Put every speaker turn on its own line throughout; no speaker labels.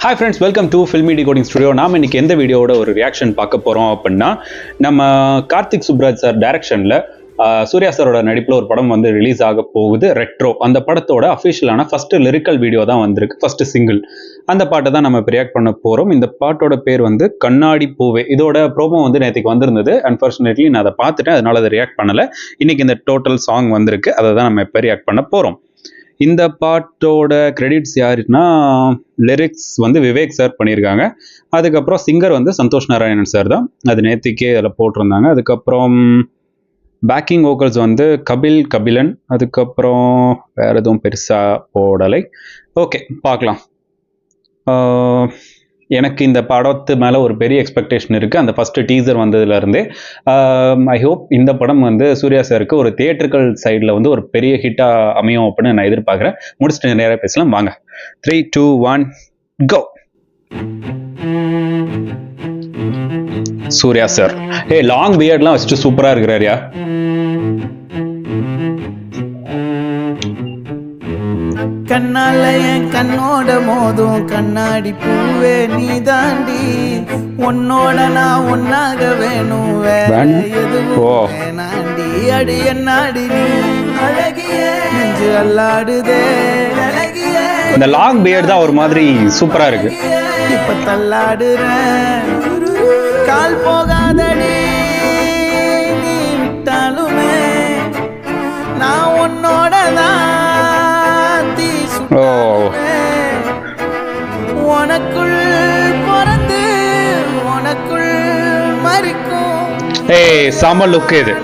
Hi friends, welcome to filmi decoding studio. நாம் இன்னைக்கு எந்த வீடியோவோட ஒரு ரியாக்ஷன் பார்க்க போகிறோம் அப்படின்னா, நம்ம கார்த்திக் சுப்ராஜ் சார் டைரக்ஷனில் சூர்யா சாரோட நடிப்பில் ஒரு படம் வந்து ரிலீஸ் ஆக போகுது, ரெட்ரோ. அந்த படத்தோட அஃபிஷியலான ஃபஸ்ட்டு லிரிக்கல் வீடியோ தான் வந்திருக்கு, ஃபஸ்ட்டு சிங்கிள். அந்த பாட்டை தான் நம்ம இப்போ ரியாக்ட் பண்ண போகிறோம். இந்த பாட்டோட பேர் வந்து கண்ணாடி பூவே. இதோட ப்ரோமோ வந்து நேற்றுக்கு வந்திருந்தது. அன்ஃபார்ச்சுனேட்லி நான் அதை பார்த்துட்டேன், அதனால அதை ரியாக்ட் பண்ணலை. இன்னைக்கு இந்த டோட்டல் சாங் வந்திருக்கு, அதை தான் நம்ம இப்போ ரியாக்ட் பண்ண போகிறோம். இந்த பாட்டோட கிரெடிட்ஸ் யாருன்னா, லிரிக்ஸ் வந்து விவேக் சார் பண்ணியிருக்காங்க. அதுக்கப்புறம் சிங்கர் வந்து சந்தோஷ் நாராயணன் சார் தான், அது நேத்திக்கே அதில் போட்டிருந்தாங்க. அதுக்கப்புறம் பேக்கிங் வோக்கல்ஸ் வந்து கபிலன். அதுக்கப்புறம் வேறு எதுவும் பெருசாக போடலை. ஓகே, பார்க்கலாம். எனக்கு இந்த படத்து மேலே ஒரு பெரிய எக்ஸ்பெக்டேஷன் இருக்குது, அந்த ஃபஸ்ட்டு டீசர் வந்ததுலேருந்தே. ஐ ஹோப் இந்த படம் வந்து சூர்யா சாருக்கு ஒரு தியேட்டர்கள் சைடில் வந்து ஒரு பெரிய ஹிட்டாக அமையும் அப்படின்னு நான் எதிர்பார்க்குறேன். முடிச்சுட்டு நேராக பேசலாம் வாங்க. 3, 2, 1 கோ. சூர்யா சார் லாங் பியர்ட்லாம் வச்சுட்டு சூப்பராக இருக்கிறாரியா.
கண்ணால என் கண்ணோட மோதும் கண்ணாடி பூவே நீ தாண்டி, உன்னோட நான் ஒன்னாக வேணும், வேற எதுவும் வேணாண்டி. அடி என்னாடி நீ அழகிய நெஞ்சு அல்லாடுதே அழகிய.
இந்த லாங் பியர்ட் தான் ஒரு மாதிரி சூப்பரா இருக்கு.
இப்ப தள்ளாடுறேன் கால் போகாதடி, நீ விட்டாலுமே நான் உன்னோட தான். உனக்குள் பிறந்து உனக்குள் மறிக்கும்.
செம லுக், இது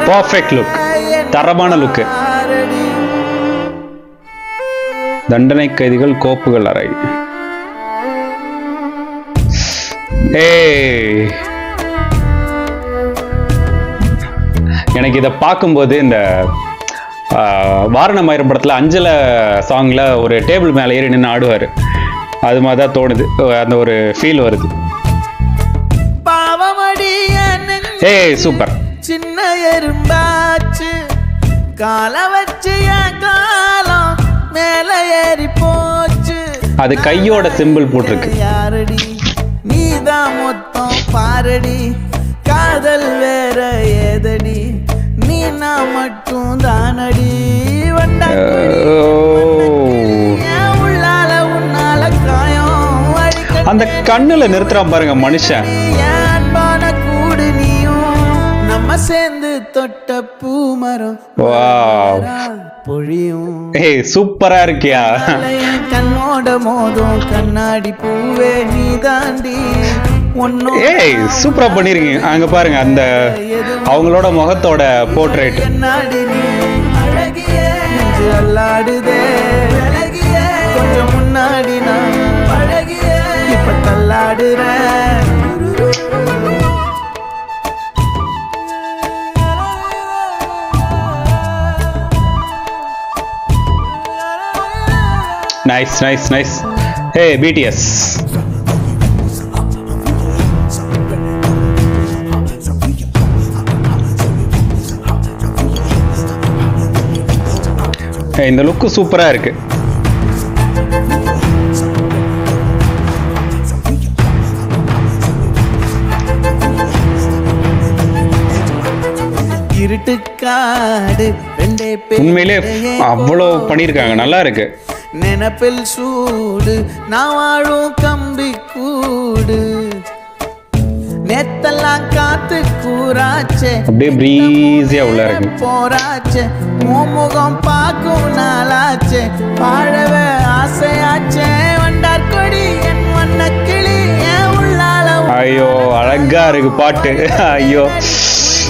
பர்ஃபெக்ட் லுக், தரமான லுக். தண்டனை கைதிகள் கோப்புகள் அறை. எனக்கு இதை பார்க்கும்போது இந்த வாரணமாயிரம் படத்தில் அஞ்சல சாங்கில் ஒரு டேபிள் மேலே ஏறி நின்று ஆடுவார், அது மாதிரி தான் தோணுது, அந்த ஒரு ஃபீல் வருது. சூப்பர்.
சின்ன எறும்பாச்சு கால வச்சு காலம் மேல ஏறி போச்சு,
அது கையோட சிம்பிள் போட்டிருக்கு.
யாரடி நீதான் மொத்தம் பாரடி, காதல் வேற ஏதடி, நீ நான் மட்டும் தானடி.
அந்த கண்ணுல நிறுத்துறான் பாருங்க மனுஷன்.
கூடு நீயும் நம்ம சேர்ந்து தொட்ட பூமரம் பொழியும்.
சூப்பரா இருக்கியா.
கண்ணோட மோதும் கண்ணாடி பூவே நீ தாண்டி,
சூப்பரா பண்ணிருக்கீங்க. அங்க பாருங்க அந்த அவங்களோட முகத்தோட போர்ட்ரேட்.
அல்லாடுதே கொஞ்சம் முன்னாடி நான் அழகிய இப்ப தள்ளாடுறேன்.
Nice nice nice. Hey BTS. இந்த லுக்கு சூப்பரா இருக்கு. உண்மையிலே அவ்வளோ பண்ணிருக்காங்க, நல்லா இருக்கு.
நினைப்பில் சூடு நான் வாழும் கம்பி கூடு, நேத்தெல்லாம் காத்து கூறாச்சே,
அப்படியே பிரீஸியா உள்ள இருக்கு.
போராச்சே முகம் பார்க்கும் நாளாச்சே, வாழவே ஆசையாச்சே, வண்டார் கொடி என் வண்ண கிளி என் உள்ளால.
ஐயோ அழகா இருக்கு பாட்டு. ஐயோ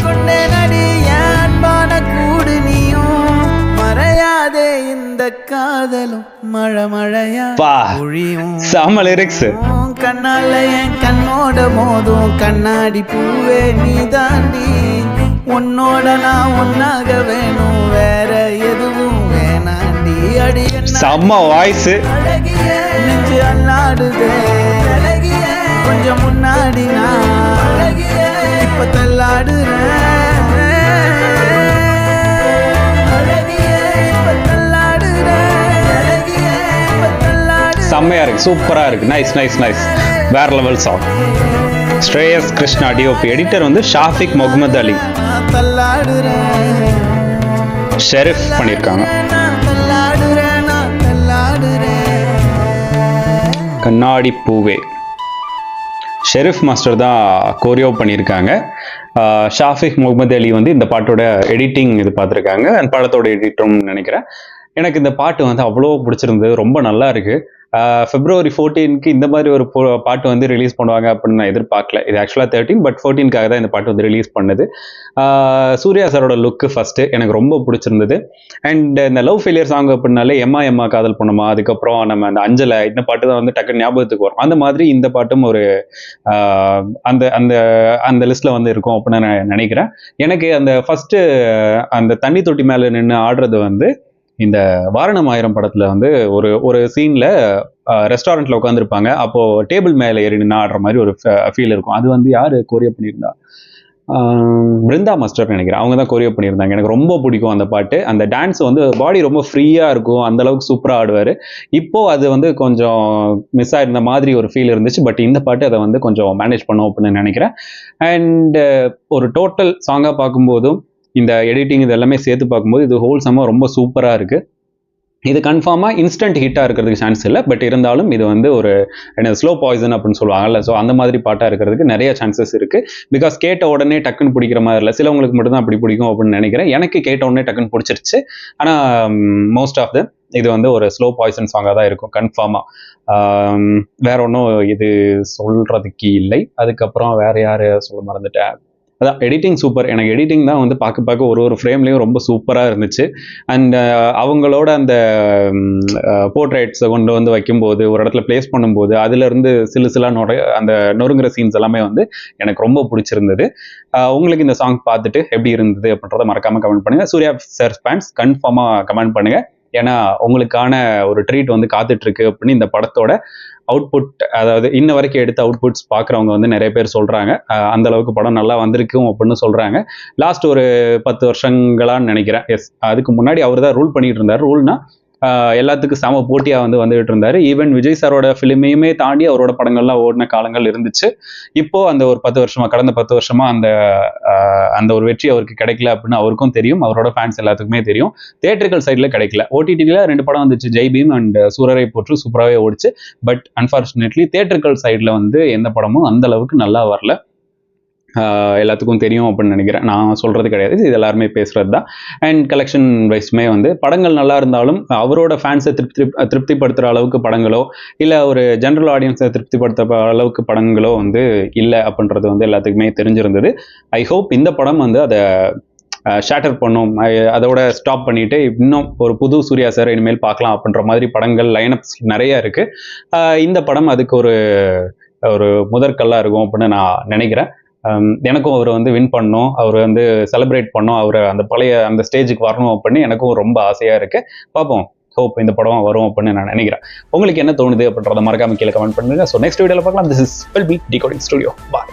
கொண்டே நடி என் அன்பான கூடு நீயும், மறையாதே இந்த காதலும் மழை மழையா பொழியும்.
செம லிரிக்ஸ்.
கண்ணால என் கண்ணோட மோதும் கண்ணாடி பூவே நீ தாண்டி, உன்னோட நான் ஒன்னாக வேணும், வேற எதுவும் வேணாண்டி. அடி
செம்ம வாய்ஸ்.
அழகிய நெஞ்சு அல்லாடுதே அழகிய கொஞ்சம் முன்னாடி நான் அழகிய இப்ப தள்ளாடுறேன்.
செம்மையா இருக்கு, சூப்பரா இருக்கு. நைஸ் நைஸ் நைஸ், வேற லெவல் சாங். ஸ்ரேயஸ் கிருஷ்ணா டிஓபி, எடிட்டர் வந்து ஷாஃபிக் முகமது அலி,
நான் தள்ளாடுறேன்,
ஷெரீஃப் பண்ணியிருக்காங்க.
நான் தள்ளாடுறேன், நான் தள்ளாடுறேன்.
கண்ணாடி பூவே, ஷெரீஃப் மாஸ்டர் தான் கோரியோ பண்ணியிருக்காங்க. ஷாஃபிக் முகமது அலி வந்து இந்த பாட்டோட எடிட்டிங் இது பார்த்துருக்காங்க, அந்த படத்தோட எடிட்டர்னு நினைக்கிறேன். எனக்கு இந்த பாட்டு வந்து அவ்வளோ பிடிச்சிருந்தது, ரொம்ப நல்லா இருக்கு. February 14க்கு இந்த மாதிரி ஒரு பாட்டு வந்து ரிலீஸ் பண்ணுவாங்க அப்படின்னு நான் எதிர்பார்க்கல. இது ஆக்சுவலாக 13, பட் 14க்காக தான் இந்த பாட்டு வந்து ரிலீஸ் பண்ணுது. சூர்யா சாரோட லுக்கு ஃபர்ஸ்ட்டு எனக்கு ரொம்ப பிடிச்சிருந்தது. அண்ட் இந்த லவ் ஃபெயிலியர் சாங் அப்படின்னாலே எம்மா எம்மா காதல் பண்ணுமா, அதுக்கப்புறம் நம்ம அந்த அஞ்சலை, இந்த பாட்டு தான் வந்து டக்குன்னு ஞாபகத்துக்கு வரும். அந்த மாதிரி இந்த பாட்டும் ஒரு அந்த அந்த அந்த லிஸ்ட்டில் வந்து இருக்கும் அப்படின்னு நான் நினைக்கிறேன். எனக்கு அந்த ஃபர்ஸ்ட்டு அந்த தண்ணி தொட்டி மேலே நின்று ஆடுறது வந்து இந்த வாரணம் ஆயிரம் படத்துல வந்து ஒரு ஒரு சீன்ல ரெஸ்டாரண்ட்ல உட்காந்துருப்பாங்க, அப்போ டேபிள் மேல ஏறி நின்று ஆடுற மாதிரி ஒரு ஃபீல் இருக்கும். அது வந்து யாரு கோரியோ பண்ணியிருந்தா, பிருந்தா மாஸ்டர் நினைக்கிறேன், அவங்க தான் கோரியோ பண்ணியிருந்தாங்க. எனக்கு ரொம்ப பிடிக்கும் அந்த பாட்டு. அந்த டான்ஸ் வந்து பாடி ரொம்ப ஃப்ரீயா இருக்கும், அந்த அளவுக்கு சூப்பரா ஆடுவாரு. இப்போ அது வந்து கொஞ்சம் மிஸ் ஆயிருந்த மாதிரி ஒரு ஃபீல் இருந்துச்சு, பட் இந்த பாட்டு அதை வந்து கொஞ்சம் மேனேஜ் பண்ணும் அப்படின்னு நினைக்கிறேன். அண்ட் ஒரு டோட்டல் சாங்கா பார்க்கும்போதும் இந்த எடிட்டிங் இது எல்லாமே சேர்த்து பார்க்கும்போது இது ஹோல்சமாக ரொம்ப சூப்பராக இருக்குது. இது கன்ஃபார்மாக இன்ஸ்டன்ட் ஹிட்டாக இருக்கிறதுக்கு சான்ஸ் இல்லை, பட் இருந்தாலும் இது வந்து ஒரு என்ன ஸ்லோ பாய்சன் அப்படின்னு சொல்லுவாங்கல்ல, ஸோ அந்த மாதிரி பாட்டாக இருக்கிறதுக்கு நிறைய சான்சஸ் இருக்குது. பிகாஸ் கேட்ட உடனே டக்குன்னு பிடிக்கிற மாதிரி இல்லை, சிலவங்களுக்கு மட்டும்தான் அப்படி பிடிக்கும் அப்படின்னு நினைக்கிறேன். எனக்கு கேட்ட உடனே டக்குன்னு பிடிச்சிருச்சு. ஆனால் மோஸ்ட் ஆஃப் த இது வந்து ஒரு ஸ்லோ பாய்சன் சாங்காக தான் இருக்கும் கன்ஃபார்மாக. வேற ஒன்றும் இது சொல்கிறதுக்கு இல்லை. அதுக்கப்புறம் வேற யார் சொல்ல மறந்துட்டேன். அதான் எடிட்டிங் சூப்பர். எனக்கு எடிட்டிங் தான் வந்து பார்க்க ஒரு ஃப்ரேம்லேயும் ரொம்ப சூப்பராக இருந்துச்சு. அண்ட் அவங்களோட அந்த போர்ட்ரேட்ஸை கொண்டு வந்து வைக்கும்போது, ஒரு இடத்துல பிளேஸ் பண்ணும்போது, அதுலேருந்து சிலாக அந்த நொறுங்குற சீன்ஸ் எல்லாமே வந்து எனக்கு ரொம்ப பிடிச்சிருந்தது. உங்களுக்கு இந்த சாங் பார்த்துட்டு எப்படி இருந்தது அப்படின்றத மறக்காமல் கமெண்ட் பண்ணுங்கள். சூர்யா சார் ஃபேன்ஸ் கன்ஃபார்மாக கமெண்ட் பண்ணுங்கள். ஏன்னா உங்களுக்கான ஒரு ட்ரீட் வந்து காத்துட்ருக்கு அப்படின்னு இந்த படத்தோட அவுட்புட், அதாவது இன்ன வரைக்கும் எடுத்த அவுட்புட்ஸ் பார்க்குறவங்க வந்து நிறைய பேர் சொல்கிறாங்க, அந்த அளவுக்கு படம் நல்லா வந்திருக்கும் அப்படின்னு சொல்கிறாங்க. லாஸ்ட் ஒரு 10 வருஷங்களான்னு நினைக்கிறேன். எஸ், அதுக்கு முன்னாடி அவர் தான் ரூல் பண்ணிட்டு இருந்தார். ரூல்னா எல்லாத்துக்கும் சம போட்டியாக வந்துட்டு இருந்தார். ஈவன் விஜய் சாரோட ஃபிலிமையுமே தாண்டி அவரோட படங்கள்லாம் ஓடின காலங்கள் இருந்துச்சு. இப்போ அந்த ஒரு 10 வருஷமா, கடந்த 10 வருஷமா அந்த ஒரு வெற்றி அவருக்கு கிடைக்கல அப்படின்னு அவருக்கும் தெரியும், அவரோட ஃபேன்ஸ் எல்லாத்துக்குமே தெரியும். தியேட்டர்கள் சைடில் கிடைக்கல. ஓடிடியில் 2 படம் வந்துச்சு, ஜெய் பீம் அண்ட் சூரரை போற்று, சூப்பராகவே ஓடிச்சு. பட் அன்ஃபார்ச்சுனேட்லி தியேட்டர்கள் சைடில் வந்து எந்த படமும் அந்த அளவுக்கு நல்லா வரல. எல்லாத்துக்கும் தெரியும் அப்படின்னு நினைக்கிறேன், நான் சொல்கிறது கிடையாது, இது எல்லாருமே பேசுகிறது தான். அண்ட் கலெக்ஷன் வைஸ்மே வந்து படங்கள் நல்லா இருந்தாலும் அவரோட ஃபேன்ஸை திருப்திப்படுத்துகிற அளவுக்கு படங்களோ இல்லை ஒரு ஜென்ரல் ஆடியன்ஸை திருப்திப்படுத்துகிற அளவுக்கு படங்களோ வந்து இல்லை அப்படின்றது வந்து எல்லாத்துக்குமே தெரிஞ்சிருந்தது. ஐ ஹோப் இந்த படம் வந்து அதை ஷேட்டர் பண்ணும், அதோட ஸ்டாப் பண்ணிட்டு இன்னும் ஒரு புது சூர்யா சார் இனிமேல் பார்க்கலாம் அப்படின்ற மாதிரி படங்கள் லைனப்ஸ் நிறைய இருக்குது. இந்த படம் அதுக்கு ஒரு முதற்கல்லாக இருக்கும் அப்படின்னு நான் நினைக்கிறேன். எனக்கும் அவர் வந்து வின் பண்ணணும், அவர் வந்து செலிப்ரேட் பண்ணணும், அவர் அந்த பழைய அந்த ஸ்டேஜுக்கு வரணும் அப்படின்னு எனக்கும் ரொம்ப ஆசையாக இருக்குது. பார்ப்போம், ஹோப் இந்த படம் வரும் அப்படின்னு நான் நினைக்கிறேன். உங்களுக்கு என்ன தோணுது அப்படின்றத மறக்காம கீழே கமெண்ட் பண்ணுங்க. ஸோ நெக்ஸ்ட் வீடியோவில் பார்க்கலாம். This is well be decoding studio. Bye.